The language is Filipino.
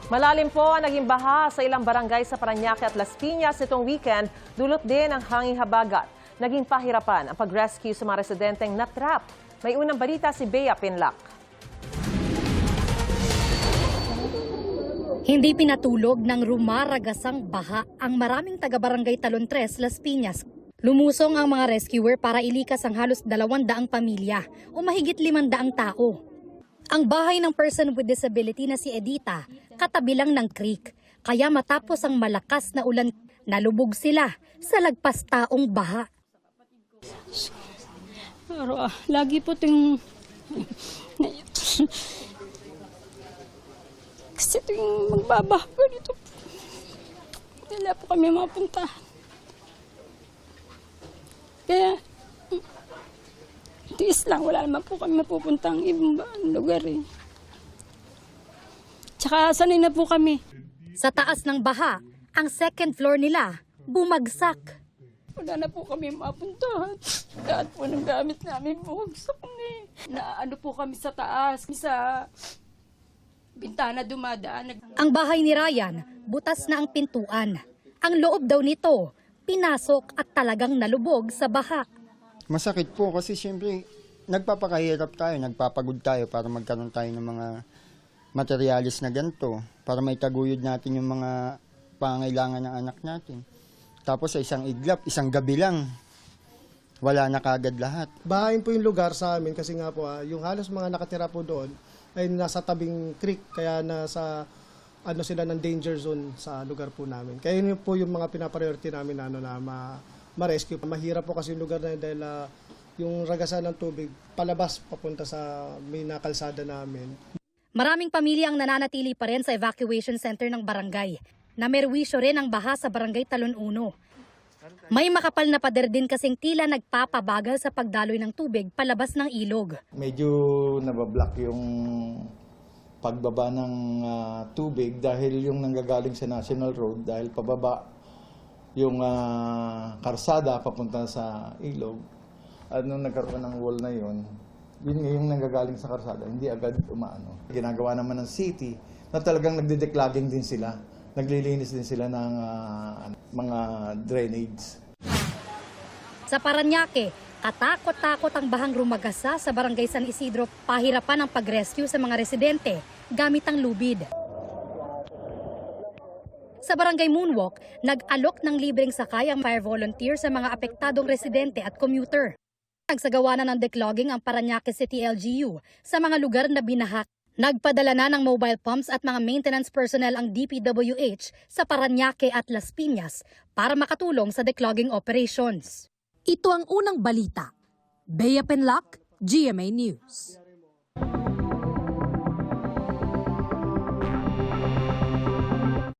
Malalim po ang naging baha sa ilang barangay sa Parañaque at Las Piñas itong weekend, dulot din ang hanging habagat. Naging pahirapan ang pag-rescue sa mga residenteng natrap. May unang balita si Bea Pinlac. Hindi pinatulog ng rumaragasang baha ang maraming taga-barangay Talon 3, Las Piñas. Lumusong ang mga rescuer para ilikas ang halos 200 pamilya o mahigit 500 tao. Ang bahay ng person with disability na si Edita, katabi lang ng creek. Kaya matapos ang malakas na ulan, nalubog sila sa lagpas taong baha. Pero lagi po itong... Kasi tuwing magbabaha po dito, wala po kami mapunta. Kaya, tiis lang, wala naman po kami mapupuntang ibang lugar eh. Tsaka sanay na po kami. Sa taas ng baha, ang second floor nila bumagsak. Wala na po kami mapuntahan. Lahat po ng gamit namin bumagsak kami. Naano po kami sa taas, sa bintana dumadaan. Ang bahay ni Ryan, butas na ang pintuan. Ang loob daw nito, pinasok at talagang nalubog sa baha. Masakit po kasi siyempre nagpapakahirap tayo, nagpapagod tayo para magkaroon tayo ng mga materialis na ganito, para may taguyod natin yung mga pangangailangan ng anak natin. Tapos sa isang iglap, isang gabi lang, wala na kagad lahat. Bahain po yung lugar sa amin kasi nga po yung halos mga nakatira po doon ay nasa tabing creek, kaya nasa sila ng danger zone sa lugar po namin. Kaya yun po yung mga pinapriority namin na ma-rescue. Mahirap po kasi yung lugar na yun dahil yung ragasan ng tubig palabas papunta sa may nakalsada namin. Maraming pamilya ang nananatili pa rin sa evacuation center ng barangay. Namerwisyo rin ang baha sa barangay Talon 1. May makapal na pader din kasing tila nagpapabagal sa pagdaloy ng tubig palabas ng ilog. Medyo nabablock yung pagbaba ng tubig dahil yung nanggagaling sa National Road, dahil pababa yung karsada papunta sa ilog. At nung nagkaroon ng wall na yun yung nanggagaling sa karsada, hindi agad umaano. Ginagawa naman ng city na talagang nagde-declogging din sila. Naglilinis din sila ng mga drainage. Sa Parañaque, katakot-takot ang bahang rumagasa sa barangay San Isidro, pahirapan ang pag-rescue sa mga residente gamit ang lubid. Sa barangay Moonwalk, nag-alok ng libreng sakay ang fire volunteer sa mga apektadong residente at commuter. Nagsagawa na ng declogging ang Parañaque City LGU sa mga lugar na binaha. Nagpadala na ng mobile pumps at mga maintenance personnel ang DPWH sa Parañaque at Las Piñas para makatulong sa declogging operations. Ito ang unang balita. Bea Pinlac, GMA News.